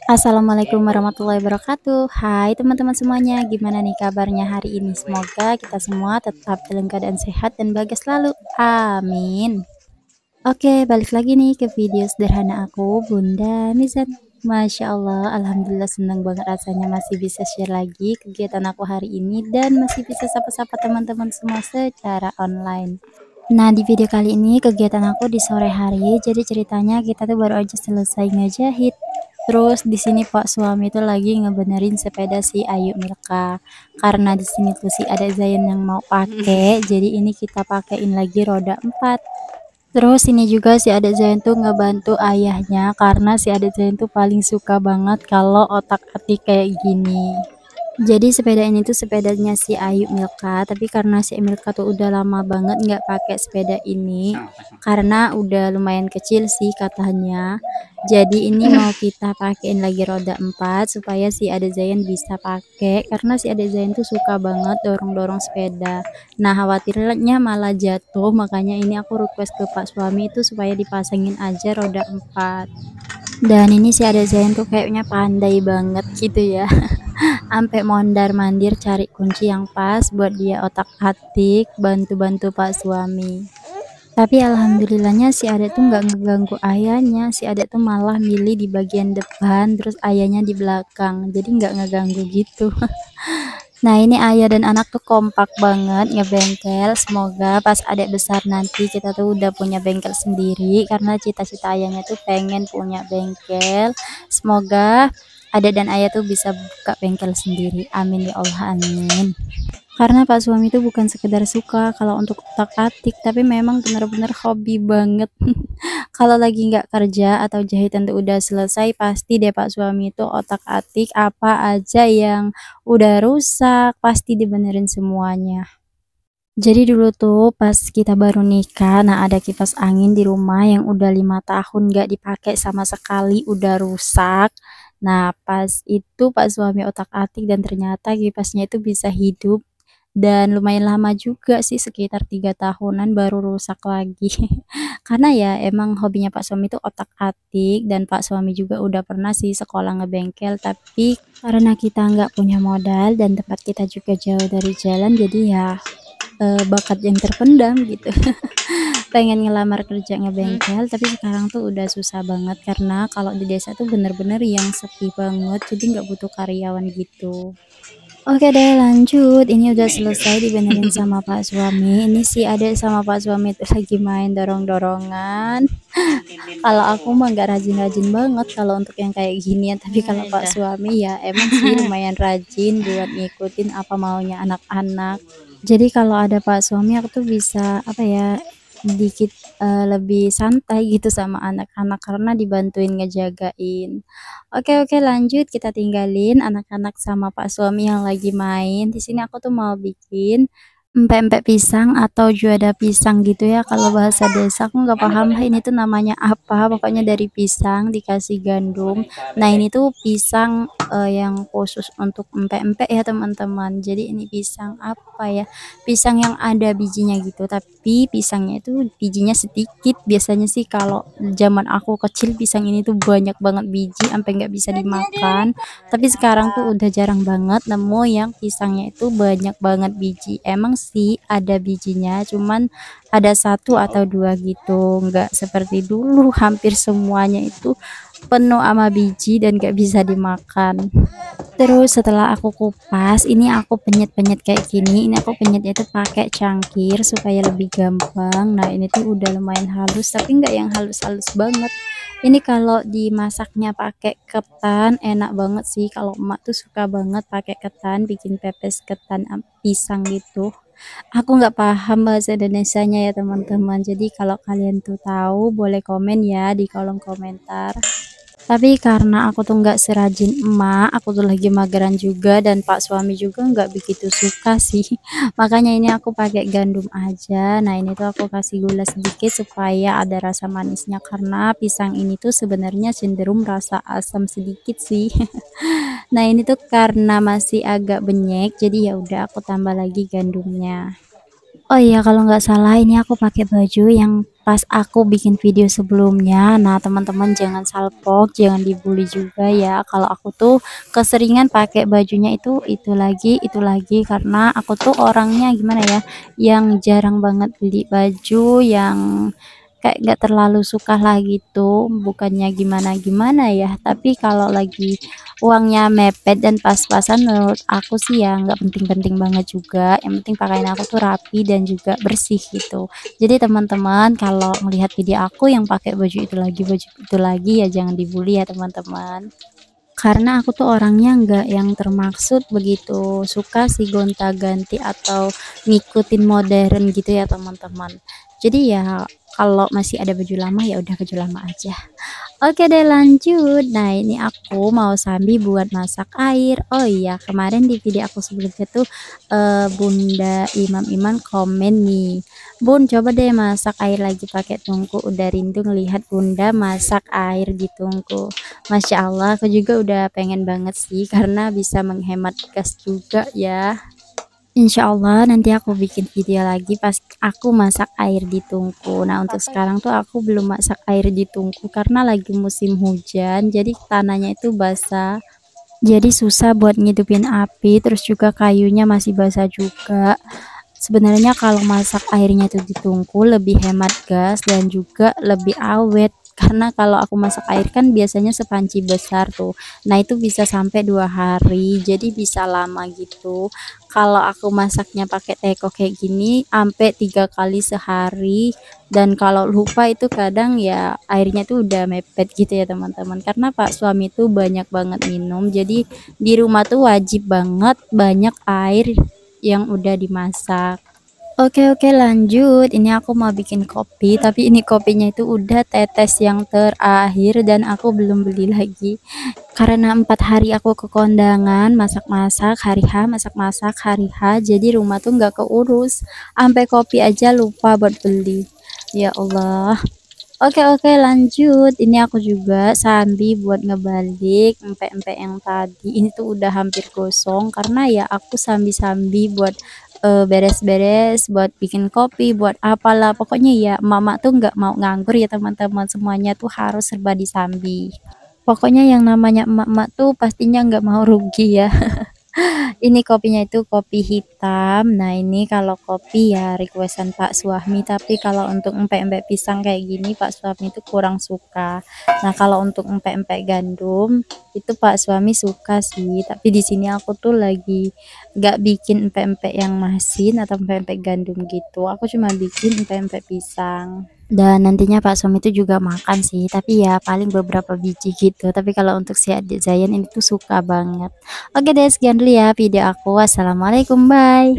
Assalamualaikum warahmatullahi wabarakatuh. Hai teman-teman semuanya, gimana nih kabarnya hari ini? Semoga kita semua tetap dalam keadaan sehat dan bahagia selalu. Amin. Oke, balik lagi nih ke video sederhana aku, Bunda Mizan. Masya Allah, Alhamdulillah senang banget rasanya masih bisa share lagi kegiatan aku hari ini dan masih bisa sapa-sapa teman-teman semua secara online. Nah, di video kali ini kegiatan aku di sore hari, jadi ceritanya kita tuh baru aja selesai ngejahit. Terus di sini Pak suami tuh lagi ngebenerin sepeda si Ayu Milka. Karena di sini tuh si ada Zain yang mau pakai, jadi ini kita pakein lagi roda 4. Terus ini juga si adik Zain tuh ngebantu ayahnya karena si adik Zain tuh paling suka banget kalau otak-atik kayak gini. Jadi sepeda ini tuh sepedanya si Ayu Milka, tapi karena si Milka tuh udah lama banget nggak pakai sepeda ini, karena udah lumayan kecil sih katanya. Jadi ini mau kita pakein lagi roda 4 supaya si Ade Zain bisa pakai, karena si Ade Zain tuh suka banget dorong-dorong sepeda. Nah khawatirnya malah jatuh, makanya ini aku request ke Pak suami itu supaya dipasangin aja roda 4. Dan ini si Ade Zain tuh kayaknya pandai banget gitu ya. Ampe mondar-mandir cari kunci yang pas buat dia otak-atik, bantu-bantu Pak suami. Tapi alhamdulillahnya si adek tuh nggak ngeganggu ayahnya, si adek tuh malah milih di bagian depan, terus ayahnya di belakang, jadi nggak ngeganggu gitu. Nah ini ayah dan anak tuh kompak banget ngebengkel, semoga pas adek besar nanti kita tuh udah punya bengkel sendiri, karena cita-cita ayahnya tuh pengen punya bengkel. Semoga adek dan ayah tuh bisa buka bengkel sendiri, amin ya Allah, amin. Karena Pak suami itu bukan sekedar suka kalau untuk otak-atik, tapi memang benar-benar hobi banget. Kalau lagi nggak kerja atau jahitan tuh udah selesai, pasti deh Pak suami itu otak-atik apa aja yang udah rusak, pasti dibenerin semuanya. Jadi dulu tuh pas kita baru nikah, nah ada kipas angin di rumah yang udah 5 tahun nggak dipakai sama sekali, udah rusak. Nah pas itu Pak suami otak-atik dan ternyata kipasnya itu bisa hidup dan lumayan lama juga sih, sekitar 3 tahunan baru rusak lagi. Karena ya emang hobinya Pak suami itu otak-atik, dan Pak suami juga udah pernah sih sekolah ngebengkel, tapi karena kita nggak punya modal dan tempat kita juga jauh dari jalan, jadi ya bakat yang terpendam gitu. Pengen ngelamar kerja ngebengkel, tapi sekarang tuh udah susah banget karena kalau di desa tuh bener-bener yang sepi banget, jadi nggak butuh karyawan gitu. Oke deh lanjut, ini udah selesai dibenerin sama Pak suami. Ini si adek sama Pak suami tuh lagi main dorong-dorongan. Kalau aku mah nggak rajin-rajin banget kalau untuk yang kayak ginian, tapi kalau Pak Iya. suami ya emang sih lumayan rajin buat ngikutin apa maunya anak-anak. Jadi kalau ada Pak suami aku tuh bisa apa ya, dikit lebih santai gitu sama anak-anak karena dibantuin ngejagain. Oke, lanjut kita tinggalin anak-anak sama Pak suami yang lagi main. Di sini aku tuh mau bikin empek-empek pisang atau juada pisang gitu ya, kalau bahasa desa aku nggak paham lah ini tuh namanya apa, pokoknya dari pisang dikasih gandum. Nah ini tuh pisang yang khusus untuk empek-empek ya teman-teman, jadi ini pisang apa ya, pisang yang ada bijinya gitu, tapi pisangnya itu bijinya sedikit. Biasanya sih kalau zaman aku kecil pisang ini tuh banyak banget biji sampai nggak bisa dimakan, tapi sekarang tuh udah jarang banget nemu yang pisangnya itu banyak banget biji. Emang sih ada bijinya, cuman ada satu atau dua gitu, nggak seperti dulu hampir semuanya itu penuh sama biji dan gak bisa dimakan. Terus setelah aku kupas, ini aku penyet-penyet kayak gini. Ini aku penyetnya itu pakai cangkir supaya lebih gampang. Nah, ini tuh udah lumayan halus, tapi nggak yang halus-halus banget. Ini kalau dimasaknya pakai ketan enak banget sih. Kalau emak tuh suka banget pakai ketan, bikin pepes ketan pisang gitu. Aku nggak paham bahasa Indonesianya ya teman-teman. Jadi kalau kalian tuh tahu boleh komen ya di kolom komentar. Tapi karena aku tuh nggak serajin emak, aku tuh lagi mageran juga dan Pak suami juga nggak begitu suka sih. Makanya ini aku pakai gandum aja. Nah ini tuh aku kasih gula sedikit supaya ada rasa manisnya, karena pisang ini tuh sebenarnya cenderung rasa asam sedikit sih. Nah ini tuh karena masih agak benyek, jadi ya udah aku tambah lagi gandumnya. Oh iya, kalau nggak salah ini aku pakai baju yang pas aku bikin video sebelumnya. Nah, teman-teman jangan salpok, jangan dibully juga ya. Kalau aku tuh keseringan pakai bajunya itu lagi karena aku tuh orangnya gimana ya, yang jarang banget beli baju yang kayak nggak terlalu suka lah gitu. Bukannya gimana-gimana ya, tapi kalau lagi uangnya mepet dan pas-pasan menurut aku sih ya nggak penting-penting banget juga, yang penting pakaian aku tuh rapi dan juga bersih gitu. Jadi teman-teman kalau melihat video aku yang pakai baju itu lagi ya jangan dibully ya teman-teman, karena aku tuh orangnya nggak yang termaksud begitu suka sih gonta-ganti atau ngikutin modern gitu ya teman-teman. Jadi ya kalau masih ada baju lama ya udah baju lama aja. Oke deh lanjut. Nah ini aku mau sambil buat masak air. Oh iya kemarin di video aku sebelumnya tuh Bunda Imam komen nih, Bun coba deh masak air lagi pakai tungku. Udah rindu ngelihat Bunda masak air di tungku. Masya Allah aku juga udah pengen banget sih karena bisa menghemat gas juga ya. Insya Allah nanti aku bikin video lagi pas aku masak air di tungku. Nah untuk sekarang tuh aku belum masak air di tungku karena lagi musim hujan, jadi tanahnya itu basah. Jadi susah buat ngidupin api, terus juga kayunya masih basah juga. Sebenarnya kalau masak airnya itu di tungku lebih hemat gas dan juga lebih awet. Karena kalau aku masak air kan biasanya sepanci besar tuh. Nah itu bisa sampai 2 hari, jadi bisa lama gitu. Kalau aku masaknya pakai teko kayak gini, sampai 3 kali sehari. Dan kalau lupa itu kadang ya airnya tuh udah mepet gitu ya teman-teman. Karena Pak suami tuh banyak banget minum, jadi di rumah tuh wajib banget banyak air yang udah dimasak. Oke lanjut, ini aku mau bikin kopi tapi ini kopinya itu udah tetes yang terakhir dan aku belum beli lagi karena 4 hari aku ke kondangan masak-masak hari H, masak-masak hari H, jadi rumah tuh nggak keurus, sampai kopi aja lupa buat beli. Ya Allah. Oke lanjut, ini aku juga sambil buat ngebalik empek-empek yang tadi ini tuh udah hampir gosong karena ya aku sambi-sambi buat beres-beres, buat bikin kopi, buat apalah pokoknya ya mama tuh nggak mau nganggur ya teman-teman, semuanya tuh harus serba disambi. Pokoknya yang namanya emak-emak tuh pastinya nggak mau rugi ya. Ini kopinya itu kopi hitam. Nah, ini kalau kopi ya requestan Pak Suami, tapi kalau untuk empek-empek pisang kayak gini Pak Suami itu kurang suka. Nah, kalau untuk empek-empek gandum itu Pak Suami suka sih, tapi di sini aku tuh lagi nggak bikin empek-empek yang masin atau empek-empek gandum gitu. Aku cuma bikin empek-empek pisang. Dan nantinya Pak suami itu juga makan sih, tapi ya paling beberapa biji gitu. Tapi kalau untuk si adik Zayan ini tuh suka banget. Oke deh, sekian dulu ya video aku. Wassalamualaikum, bye.